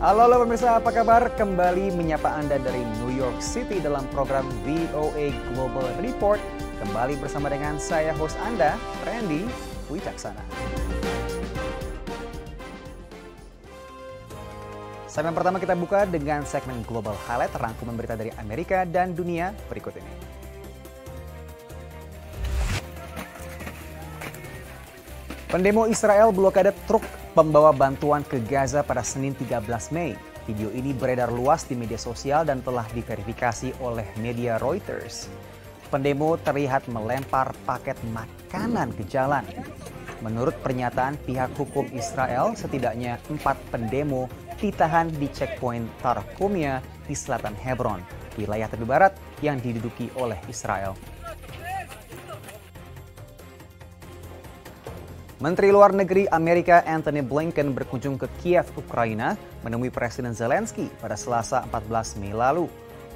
Halo pemirsa, apa kabar? Kembali menyapa Anda dari New York City dalam program VOA Global Report. Kembali bersama dengan saya host Anda, Randy Wicaksana. Segmen pertama kita buka dengan segmen Global Highlight, rangkuman berita dari Amerika dan dunia berikut ini. Pendemo Israel blokade truk pembawa bantuan ke Gaza pada Senin 13 Mei. Video ini beredar luas di media sosial dan telah diverifikasi oleh media Reuters. Pendemo terlihat melempar paket makanan ke jalan. Menurut pernyataan pihak hukum Israel, setidaknya 4 pendemo ditahan di checkpoint Tarkumia di selatan Hebron, wilayah tepi barat yang diduduki oleh Israel. Menteri Luar Negeri Amerika Antony Blinken berkunjung ke Kiev, Ukraina, menemui Presiden Zelensky pada Selasa 14 Mei lalu.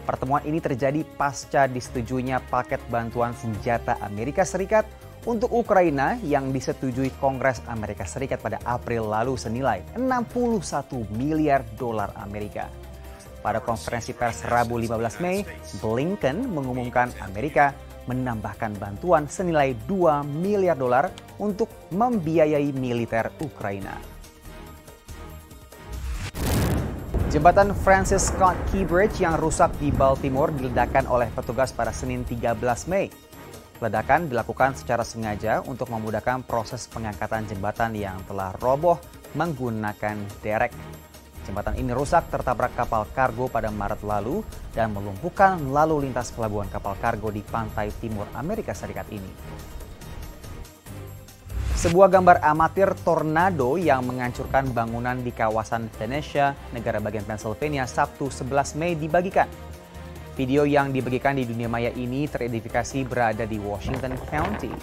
Pertemuan ini terjadi pasca disetujuinya paket bantuan senjata Amerika Serikat untuk Ukraina yang disetujui Kongres Amerika Serikat pada April lalu senilai 61 miliar dolar Amerika. Pada konferensi pers Rabu 15 Mei, Blinken mengumumkan Amerika menambahkan bantuan senilai 2 miliar dolar untuk membiayai militer Ukraina. Jembatan Francis Scott Key Bridge yang rusak di Baltimore diledakkan oleh petugas pada Senin 13 Mei. Ledakan dilakukan secara sengaja untuk memudahkan proses pengangkatan jembatan yang telah roboh menggunakan derek. Jembatan ini rusak tertabrak kapal kargo pada Maret lalu dan melumpuhkan lalu lintas pelabuhan kapal kargo di pantai timur Amerika Serikat ini. Sebuah gambar amatir tornado yang menghancurkan bangunan di kawasan Venetia, negara bagian Pennsylvania, Sabtu 11 Mei dibagikan. Video yang dibagikan di dunia maya ini teridentifikasi berada di Washington County.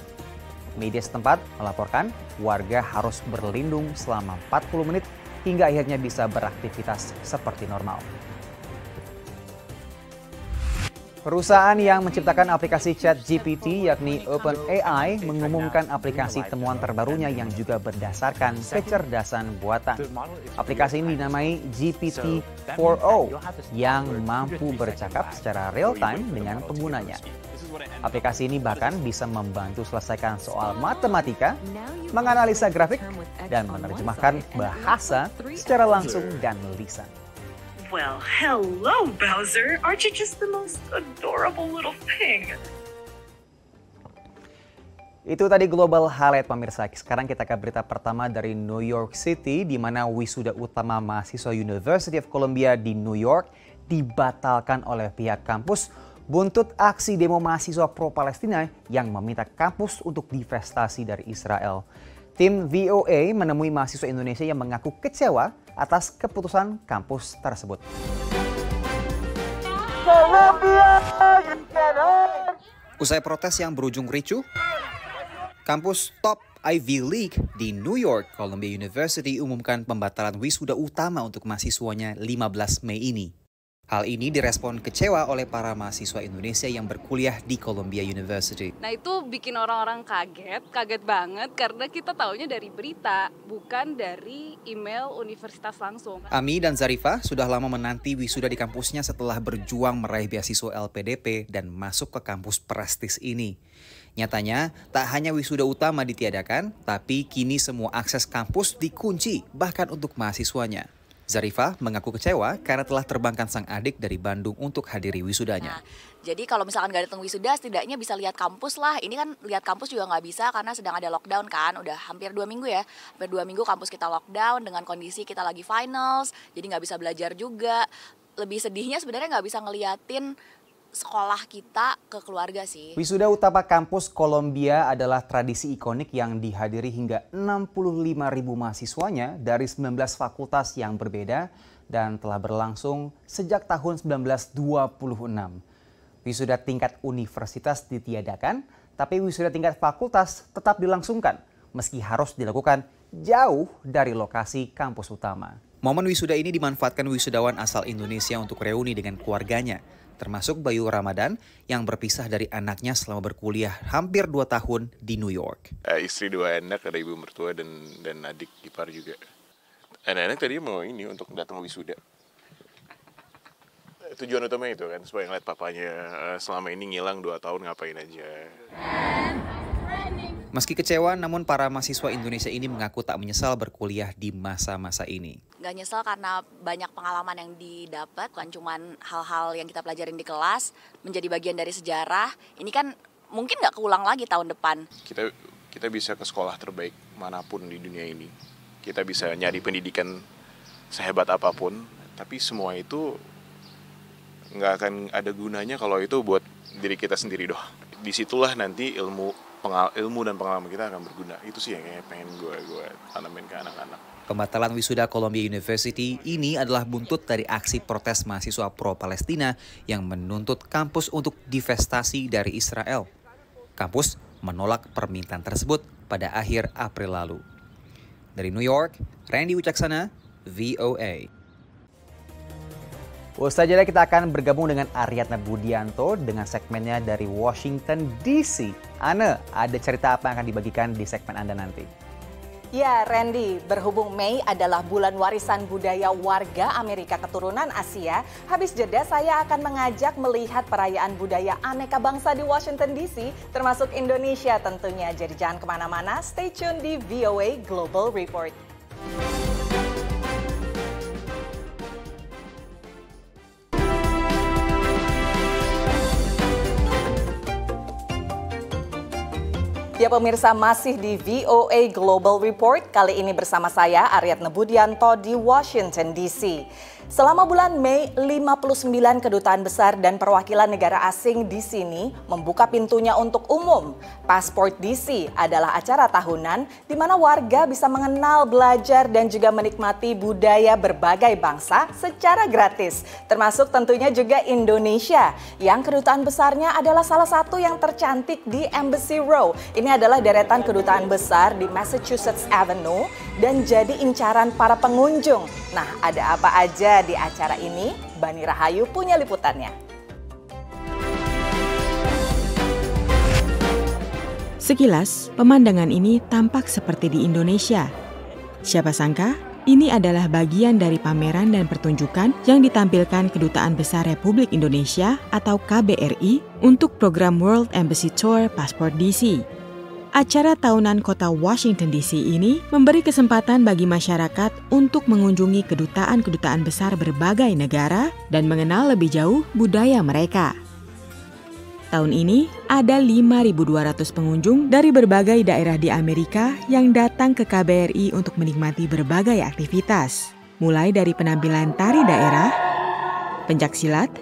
Media setempat melaporkan warga harus berlindung selama 40 menit hingga akhirnya bisa beraktivitas seperti normal. Perusahaan yang menciptakan aplikasi ChatGPT yakni OpenAI mengumumkan aplikasi temuan terbarunya yang juga berdasarkan kecerdasan buatan. Aplikasi ini dinamai GPT-4o yang mampu bercakap secara real-time dengan penggunanya. Aplikasi ini bahkan bisa membantu selesaikan soal matematika, menganalisa grafik, dan menerjemahkan bahasa secara langsung dan lisan. Well, hello, Bowser. Aren't you just the most adorable little thing? Itu tadi Global Highlight pemirsa. Sekarang kita ke berita pertama dari New York City, di mana wisuda utama mahasiswa University of Columbia di New York dibatalkan oleh pihak kampus buntut aksi demo mahasiswa pro-Palestina yang meminta kampus untuk divestasi dari Israel. Tim VOA menemui mahasiswa Indonesia yang mengaku kecewa atas keputusan kampus tersebut. Usai protes yang berujung ricuh, kampus top Ivy League di New York, Columbia University umumkan pembatalan wisuda utama untuk mahasiswanya 15 Mei ini. Hal ini direspon kecewa oleh para mahasiswa Indonesia yang berkuliah di Columbia University. Nah itu bikin orang-orang kaget banget karena kita taunya dari berita, bukan dari email universitas langsung. Ami dan Zarifah sudah lama menanti wisuda di kampusnya setelah berjuang meraih beasiswa LPDP dan masuk ke kampus prestis ini. Nyatanya, tak hanya wisuda utama ditiadakan, tapi kini semua akses kampus dikunci, bahkan untuk mahasiswanya. Zarifah mengaku kecewa karena telah terbangkan sang adik dari Bandung untuk hadiri wisudanya. Nah, jadi kalau misalkan nggak datang wisuda, setidaknya bisa lihat kampus lah. Ini kan lihat kampus juga nggak bisa karena sedang ada lockdown kan. Udah hampir 2 minggu ya. Hampir 2 minggu kampus kita lockdown dengan kondisi kita lagi finals. Jadi nggak bisa belajar juga. Lebih sedihnya sebenarnya nggak bisa ngeliatin sekolah kita ke keluarga sih. Wisuda utama kampus Columbia adalah tradisi ikonik yang dihadiri hingga 65.000 mahasiswanya dari 19 fakultas yang berbeda dan telah berlangsung sejak tahun 1926. Wisuda tingkat universitas ditiadakan, tapi wisuda tingkat fakultas tetap dilangsungkan meski harus dilakukan jauh dari lokasi kampus utama. Momen wisuda ini dimanfaatkan wisudawan asal Indonesia untuk reuni dengan keluarganya, termasuk Bayu Ramadan yang berpisah dari anaknya selama berkuliah hampir 2 tahun di New York. Istri 2 anak, ada ibu mertua dan adik ipar juga. Anak-anak tadi mau ini untuk datang wisuda. Tujuan utamanya itu kan, supaya ngeliat papanya selama ini ngilang 2 tahun ngapain aja. Meski kecewa, namun para mahasiswa Indonesia ini mengaku tak menyesal berkuliah di masa-masa ini. Gak nyesel karena banyak pengalaman yang didapat, bukan cuma hal-hal yang kita pelajarin di kelas, menjadi bagian dari sejarah. Ini kan mungkin gak keulang lagi tahun depan. Kita bisa ke sekolah terbaik manapun di dunia ini. Kita bisa nyari pendidikan sehebat apapun, tapi semua itu nggak akan ada gunanya kalau itu buat diri kita sendiri doang. Disitulah nanti ilmu dan pengalaman kita akan berguna. Itu sih yang kayak pengen gue tanamin ke anak-anak. Pembatalan wisuda Columbia University ini adalah buntut dari aksi protes mahasiswa pro-Palestina yang menuntut kampus untuk divestasi dari Israel. Kampus menolak permintaan tersebut pada akhir April lalu. Dari New York, Randy Wicaksana, VOA. Usai jeda kita akan bergabung dengan Aryatna Budianto dengan segmennya dari Washington DC. Ana, ada cerita apa yang akan dibagikan di segmen Anda nanti? Ya, Randy, berhubung Mei adalah bulan warisan budaya warga Amerika keturunan Asia, habis jeda saya akan mengajak melihat perayaan budaya aneka bangsa di Washington DC, termasuk Indonesia tentunya. Jadi jangan kemana-mana, stay tune di VOA Global Report. Ya pemirsa, masih di VOA Global Report, kali ini bersama saya Aryatna Budianto di Washington DC. Selama bulan Mei, 59 kedutaan besar dan perwakilan negara asing di sini membuka pintunya untuk umum. Passport DC adalah acara tahunan di mana warga bisa mengenal, belajar, dan juga menikmati budaya berbagai bangsa secara gratis. Termasuk tentunya juga Indonesia, yang kedutaan besarnya adalah salah satu yang tercantik di Embassy Row. Ini adalah deretan kedutaan besar di Massachusetts Avenue dan jadi incaran para pengunjung. Nah, ada apa aja di acara ini? Bani Rahayu punya liputannya. Sekilas, pemandangan ini tampak seperti di Indonesia. Siapa sangka, ini adalah bagian dari pameran dan pertunjukan yang ditampilkan Kedutaan Besar Republik Indonesia atau KBRI untuk program World Embassy Tour Passport DC. Acara tahunan kota Washington DC ini memberi kesempatan bagi masyarakat untuk mengunjungi kedutaan-kedutaan besar berbagai negara dan mengenal lebih jauh budaya mereka. Tahun ini ada 5.200 pengunjung dari berbagai daerah di Amerika yang datang ke KBRI untuk menikmati berbagai aktivitas, mulai dari penampilan tari daerah, pencaksilat,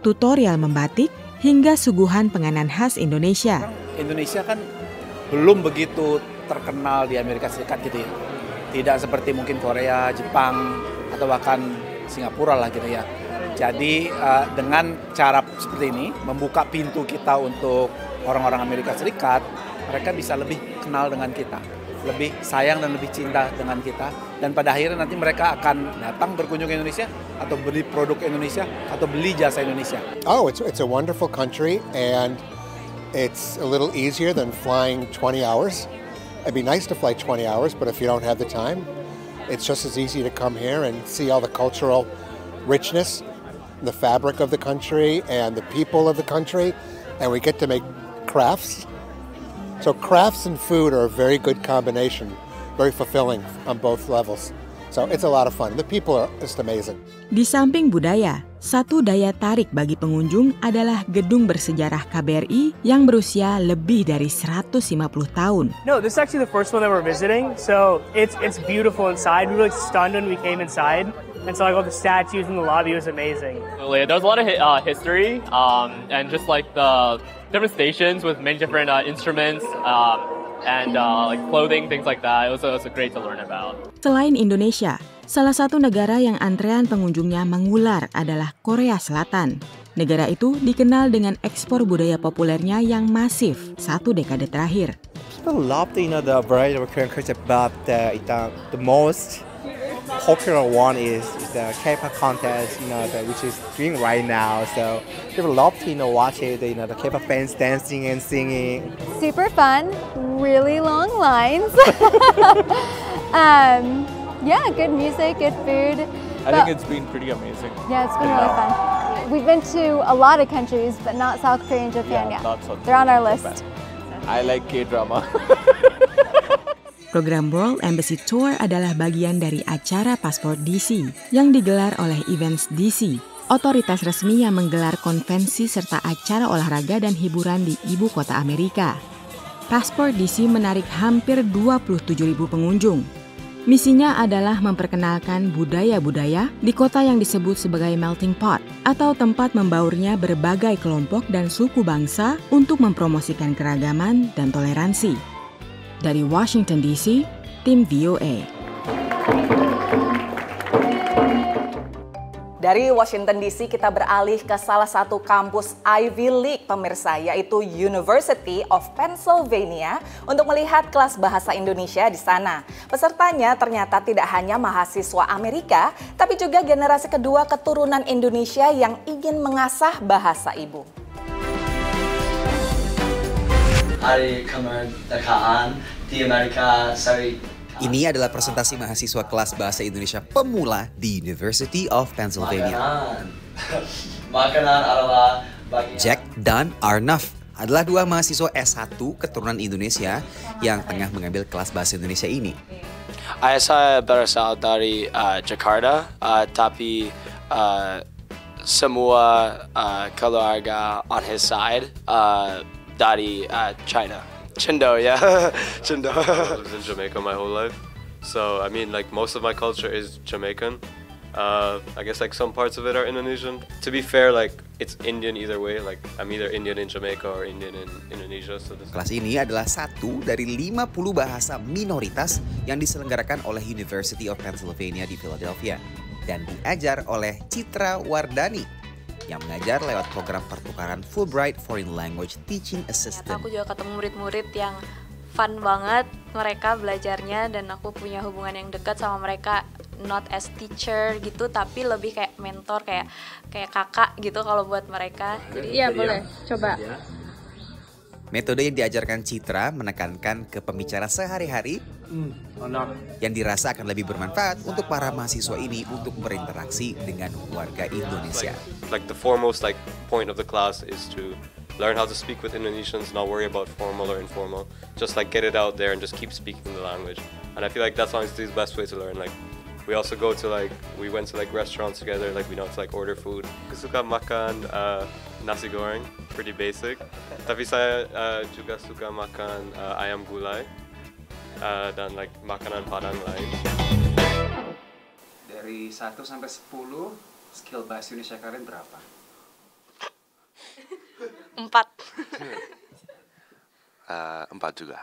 tutorial membatik, hingga suguhan penganan khas Indonesia. Indonesia kan belum begitu terkenal di Amerika Serikat gitu ya. Tidak seperti mungkin Korea, Jepang, atau bahkan Singapura lah gitu ya. Jadi dengan cara seperti ini, membuka pintu kita untuk orang-orang Amerika Serikat, mereka bisa lebih kenal dengan kita, lebih sayang dan lebih cinta dengan kita. Dan pada akhirnya nanti mereka akan datang berkunjung ke Indonesia, atau beli produk Indonesia, atau beli jasa Indonesia. Oh, it's a wonderful country and it's a little easier than flying 20 hours. It'd be nice to fly 20 hours, but if you don't have the time, it's just as easy to come here and see all the cultural richness, the fabric of the country and the people of the country, and we get to make crafts. So crafts and food are a very good combination, very fulfilling on both levels. So it's a lot of fun. The people are just amazing. Di samping budaya, satu daya tarik bagi pengunjung adalah gedung bersejarah KBRI yang berusia lebih dari 150 tahun. No, this is actually the first one that we're visiting. So it's beautiful inside. We were like stunned when we came inside. And so like all the statues in the lobby was amazing. There's a lot of history and just like the different stations with many different instruments and like clothing, things like that. It was great to learn about. Selain Indonesia, salah satu negara yang antrean pengunjungnya mengular adalah Korea Selatan. Negara itu dikenal dengan ekspor budaya populernya yang masif 1 dekade terakhir. People love the variety of Korean culture, but the most popular one is the K-pop contest, which is doing right now. So people love to watch it. The K-pop fans dancing and singing. Super fun, really long lines. Yeah, good music, good food. I think it's been pretty amazing. Yeah, it's been really fun. We've been to a lot of countries, but not South Korea and Japan yet. Not South They're on our Korea, list. Japan. I like K-drama. Program World Embassy Tour adalah bagian dari acara Passport DC yang digelar oleh Events DC, otoritas resmi yang menggelar konvensi serta acara olahraga dan hiburan di ibu kota Amerika. Passport DC menarik hampir 27.000 pengunjung. Misinya adalah memperkenalkan budaya-budaya di kota yang disebut sebagai melting pot atau tempat membaurnya berbagai kelompok dan suku bangsa untuk mempromosikan keragaman dan toleransi. Dari Washington DC, tim VOA. Dari Washington DC kita beralih ke salah satu kampus Ivy League pemirsa, yaitu University of Pennsylvania untuk melihat kelas bahasa Indonesia di sana. Pesertanya ternyata tidak hanya mahasiswa Amerika, tapi juga generasi kedua keturunan Indonesia yang ingin mengasah bahasa ibu. Hari kemerdekaan di Amerika Serikat. Ini adalah presentasi mahasiswa kelas bahasa Indonesia pemula di University of Pennsylvania. Makanan adalah bagian. Jack dan Arnaf adalah dua mahasiswa S1 keturunan Indonesia yang tengah mengambil kelas bahasa Indonesia ini. Saya berasal dari Jakarta, tapi semua keluarga on his side dari China. Chindo, yeah. Chindo. I lived in Jamaica my whole life. So, I mean, like, most of my culture is Jamaican. I guess, like, some parts of it are Indonesian. To be fair, like, it's Indian either way. Like, I'm either Indian in Jamaica or Indian in Indonesia. So Kelas ini adalah satu dari 50 bahasa minoritas yang diselenggarakan oleh University of Pennsylvania di Philadelphia dan diajar oleh Citra Wardani yang mengajar lewat program pertukaran Fulbright Foreign Language Teaching Assistant. Aku juga ketemu murid-murid yang fun banget mereka belajarnya, dan aku punya hubungan yang dekat sama mereka, not as teacher gitu, tapi lebih kayak mentor, kayak kakak gitu kalau buat mereka. Jadi iya boleh, coba. Metode yang diajarkan Citra menekankan ke pembicara sehari-hari yang dirasa akan lebih bermanfaat untuk para mahasiswa ini untuk berinteraksi dengan warga Indonesia. Like the foremost point of the class is to learn how to speak with Indonesians, not worry about formal or informal. Just like get it out there and just keep speaking the language. And I feel like that's honestly the best way to learn. Like we also go to we went to restaurants together, like we know to order food. Suka makan nasi goreng, pretty basic. Tapi saya juga suka makan ayam gulai dan makanan Padang lain. Dari 1 sampai 10, skill bahasa Indonesia kalian berapa? 4. 4 juga.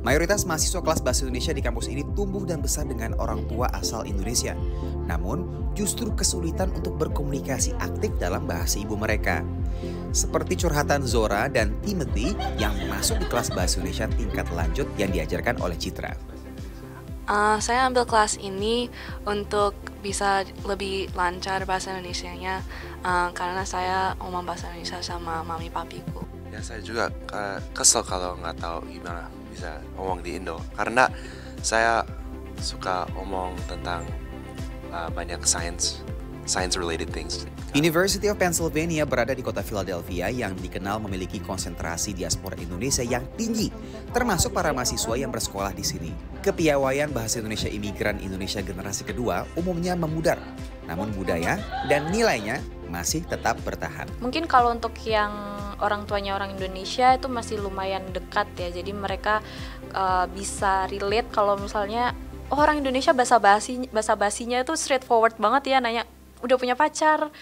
Mayoritas mahasiswa kelas bahasa Indonesia di kampus ini tumbuh dan besar dengan orang tua asal Indonesia. Namun, justru kesulitan untuk berkomunikasi aktif dalam bahasa ibu mereka. Seperti curhatan Zora dan Timothy yang masuk di kelas bahasa Indonesia tingkat lanjut yang diajarkan oleh Citra. Saya ambil kelas ini untuk bisa lebih lancar bahasa Indonesianya, karena saya ngomong bahasa Indonesia sama mami papiku. Ya, saya juga kesel kalau nggak tahu gimana bisa ngomong di Indo, karena saya suka ngomong tentang banyak science related things. University of Pennsylvania berada di kota Philadelphia yang dikenal memiliki konsentrasi diaspora Indonesia yang tinggi, termasuk para mahasiswa yang bersekolah di sini. Kepiawaian bahasa Indonesia imigran Indonesia generasi kedua umumnya memudar, namun budaya dan nilainya masih tetap bertahan. Mungkin kalau untuk yang orang tuanya orang Indonesia itu masih lumayan dekat ya, jadi mereka bisa relate kalau misalnya orang Indonesia basa basinya itu straightforward banget ya, nanya udah punya pacar,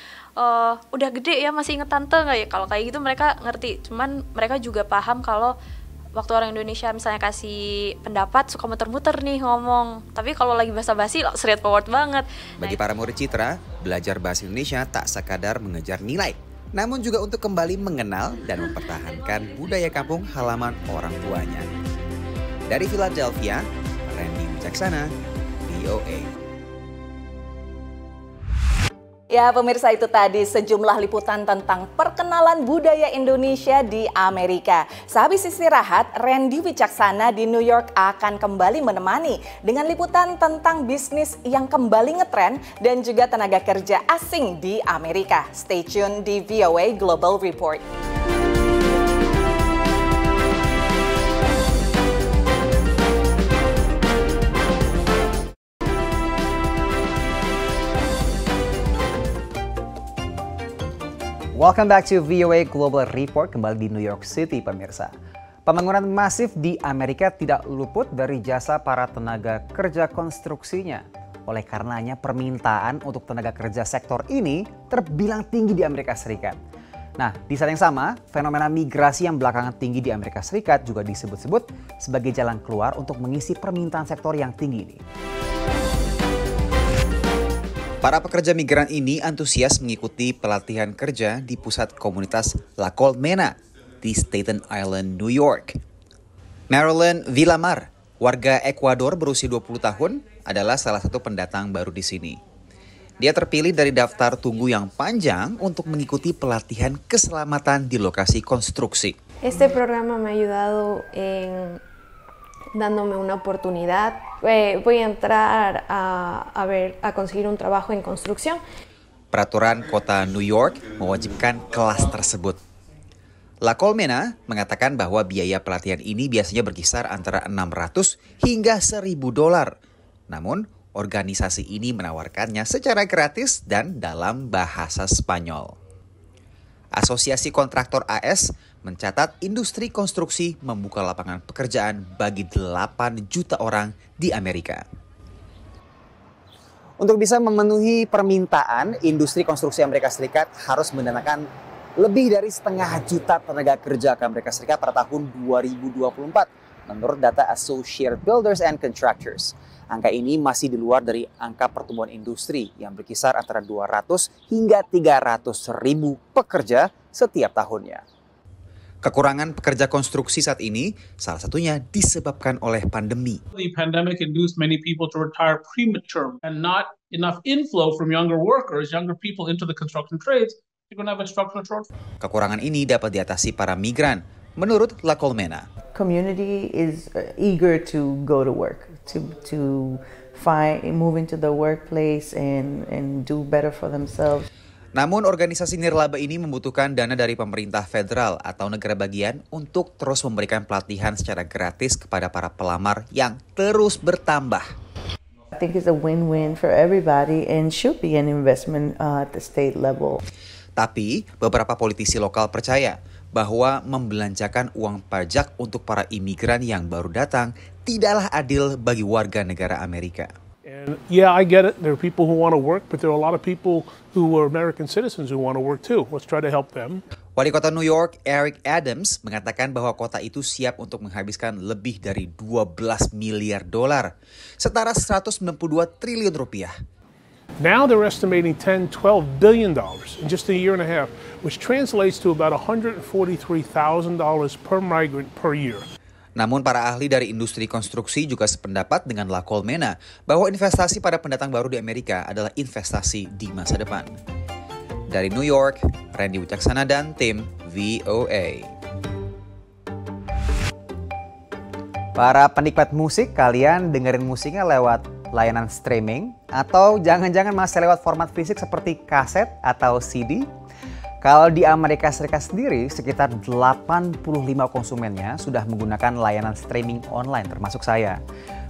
udah gede ya masih inget tante nggak ya, kalau kayak gitu mereka ngerti. Cuman mereka juga paham kalau waktu orang Indonesia misalnya kasih pendapat suka muter-muter nih ngomong, tapi kalau lagi basa-basi straightforward banget. Bagi para murid Citra, belajar bahasa Indonesia tak sekadar mengejar nilai, namun juga untuk kembali mengenal dan mempertahankan budaya kampung halaman orang tuanya. Dari Philadelphia, Randy Wicaksana, VOA. Ya pemirsa, itu tadi sejumlah liputan tentang perkenalan budaya Indonesia di Amerika. Sehabis istirahat, Randy Wicaksana di New York akan kembali menemani dengan liputan tentang bisnis yang kembali ngetren dan juga tenaga kerja asing di Amerika. Stay tune di VOA Global Report. Welcome back to VOA Global Report, kembali di New York City pemirsa. Pembangunan masif di Amerika tidak luput dari jasa para tenaga kerja konstruksinya. Oleh karenanya permintaan untuk tenaga kerja sektor ini terbilang tinggi di Amerika Serikat. Nah, di saat yang sama, fenomena migrasi yang belakangan tinggi di Amerika Serikat juga disebut-sebut sebagai jalan keluar untuk mengisi permintaan sektor yang tinggi ini. Para pekerja migran ini antusias mengikuti pelatihan kerja di pusat komunitas La Colmena di Staten Island, New York. Marilyn Villamar, warga Ekuador berusia 20 tahun, adalah salah satu pendatang baru di sini. Dia terpilih dari daftar tunggu yang panjang untuk mengikuti pelatihan keselamatan di lokasi konstruksi. Este programa me ha ayudado en dándome una oportunidad. Voy a entrar a conseguir un trabajo en construcción. Peraturan kota New York mewajibkan kelas tersebut. La Colmena mengatakan bahwa biaya pelatihan ini biasanya berkisar antara $600 hingga $1.000. Namun, organisasi ini menawarkannya secara gratis dan dalam bahasa Spanyol. Asosiasi Kontraktor AS mencatat industri konstruksi membuka lapangan pekerjaan bagi 8 juta orang di Amerika. Untuk bisa memenuhi permintaan, industri konstruksi Amerika Serikat harus mendanakan lebih dari 500 juta tenaga kerja ke Amerika Serikat pada tahun 2024, menurut data Associated Builders and Contractors. Angka ini masih di luar dari angka pertumbuhan industri yang berkisar antara 200 hingga 300 ribu pekerja setiap tahunnya. Kekurangan pekerja konstruksi saat ini salah satunya disebabkan oleh pandemi. The pandemic induced many people to retire premature and not enough inflow from younger workers, younger people into the construction trades. You're going to have a structural shortfall. Kekurangan ini dapat diatasi para migran, menurut La Colmena. Community is eager to go to work, to move into the workplace and do better for themselves. Namun organisasi nirlaba ini membutuhkan dana dari pemerintah federal atau negara bagian untuk terus memberikan pelatihan secara gratis kepada para pelamar yang terus bertambah. I think it's a win-win for everybody and should be an investment at the state level. Tapi beberapa politisi lokal percaya bahwa membelanjakan uang pajak untuk para imigran yang baru datang tidaklah adil bagi warga negara Amerika. And yeah, I get it. There are people who want to work, but there are a lot of people who are American citizens who want to work too. Let's try to help them. Wali kota New York, Eric Adams, mengatakan bahwa kota itu siap untuk menghabiskan lebih dari $12 miliar, setara 192 triliun rupiah. Now they're estimating $10-12 billion in just a year and a half, which translates to about $143,000 per migrant per year. Namun para ahli dari industri konstruksi juga sependapat dengan La Colmena bahwa investasi pada pendatang baru di Amerika adalah investasi di masa depan. Dari New York, Randy Wicaksana dan tim VOA. Para penikmat musik, kalian dengerin musiknya lewat layanan streaming atau jangan-jangan masih lewat format fisik seperti kaset atau CD? Kalau di Amerika Serikat sendiri, sekitar 85 konsumennya sudah menggunakan layanan streaming online, termasuk saya.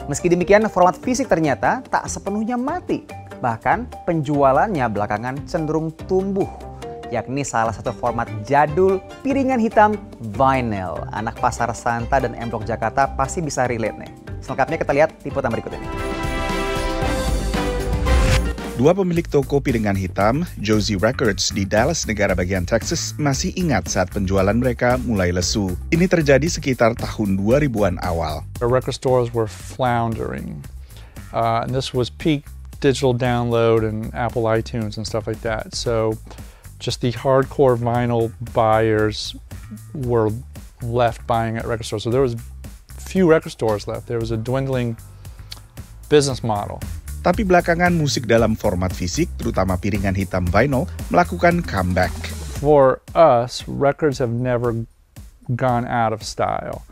Meski demikian, format fisik ternyata tak sepenuhnya mati. Bahkan penjualannya belakangan cenderung tumbuh, yakni salah satu format jadul piringan hitam vinyl. Anak pasar Santa dan M Block Jakarta pasti bisa relate nih. Selengkapnya kita lihat liputan berikut ini. Dua pemilik toko piringan hitam, Josie Records di Dallas, negara bagian Texas, masih ingat saat penjualan mereka mulai lesu. Ini terjadi sekitar tahun 2000-an awal. Our record stores were floundering. And this was peak digital download and Apple iTunes and stuff like that. So just the hardcore vinyl buyers were left buying at record stores. So there was few record stores left. There was a dwindling business model. Tapi belakangan musik dalam format fisik, terutama piringan hitam vinyl, melakukan comeback. For us, records have never gone out of style.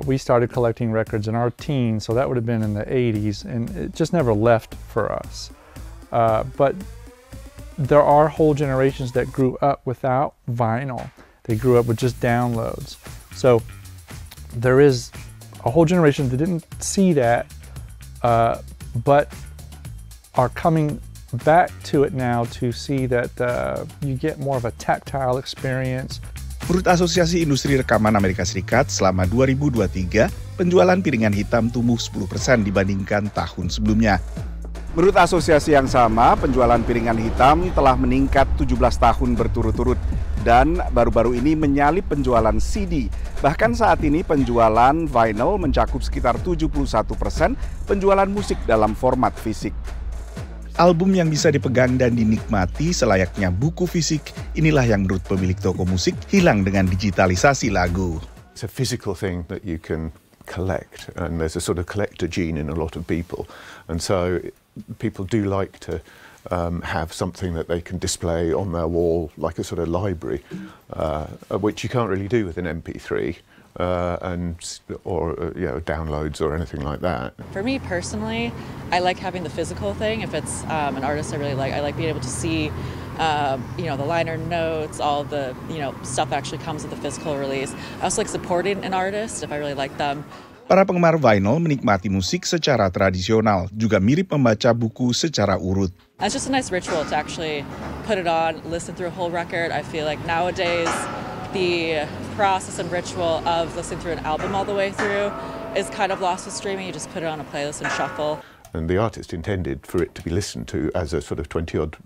We started collecting records in our teens, so that would have been in the 80s, and it just never left for us. But there are whole generations that grew up without vinyl. They grew up with just downloads. So there is a whole generation that didn't see that, but are coming back to it now to see that you get more of a tactile experience. Menurut Asosiasi Industri Rekaman Amerika Serikat, selama 2023, penjualan piringan hitam tumbuh 10% dibandingkan tahun sebelumnya. Menurut asosiasi yang sama, penjualan piringan hitam telah meningkat 17 tahun berturut-turut dan baru-baru ini menyalip penjualan CD. Bahkan saat ini penjualan vinyl mencakup sekitar 71% penjualan musik dalam format fisik. Album yang bisa dipegang dan dinikmati selayaknya buku fisik, inilah yang menurut pemilik toko musik hilang dengan digitalisasi lagu. It's a physical thing that you can collect, and there's a sort of collector gene in a lot of people, and so people do like to have something that they can display on their wall, like a sort of library, which you can't really do with an MP3 or downloads or anything like that. For me personally, I like having the physical thing. If it's an artist I really like, I like being able to see the liner notes, all the stuff that actually comes with the physical release. I also like supporting an artist if I really like them. Para penggemar vinyl menikmati musik secara tradisional, juga mirip membaca buku secara urut. It's just a nice ritual to actually put it on, listen through a whole record. I feel like nowadays the process and ritual of listening through an album all the way through is kind of lost with streaming. You just put it on a playlist and shuffle. And the artist intended for it to be listened to as a sort of 20-odd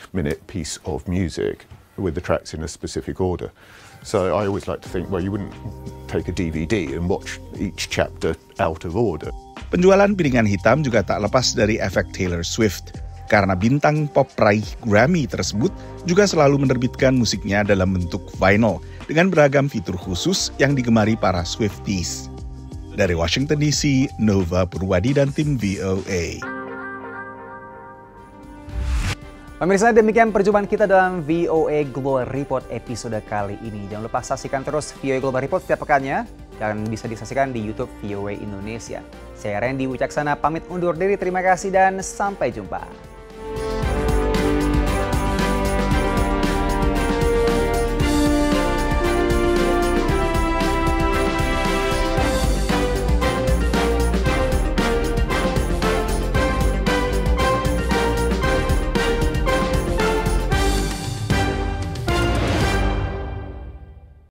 minute piece of music with the tracks in a specific order. So I always like to think, well, you wouldn't take a DVD and watch each chapter out of order. Penjualan piringan hitam juga tak lepas dari efek Taylor Swift. Karena bintang pop peraih Grammy tersebut juga selalu menerbitkan musiknya dalam bentuk vinyl dengan beragam fitur khusus yang digemari para Swifties. Dari Washington DC, Nova Purwadi dan tim VOA. Pemirsa, demikian perjumpaan kita dalam VOA Global Report episode kali ini. Jangan lupa saksikan terus VOA Global Report setiap pekannya dan bisa disaksikan di YouTube VOA Indonesia. Saya Randy Wicaksana pamit undur diri, terima kasih dan sampai jumpa.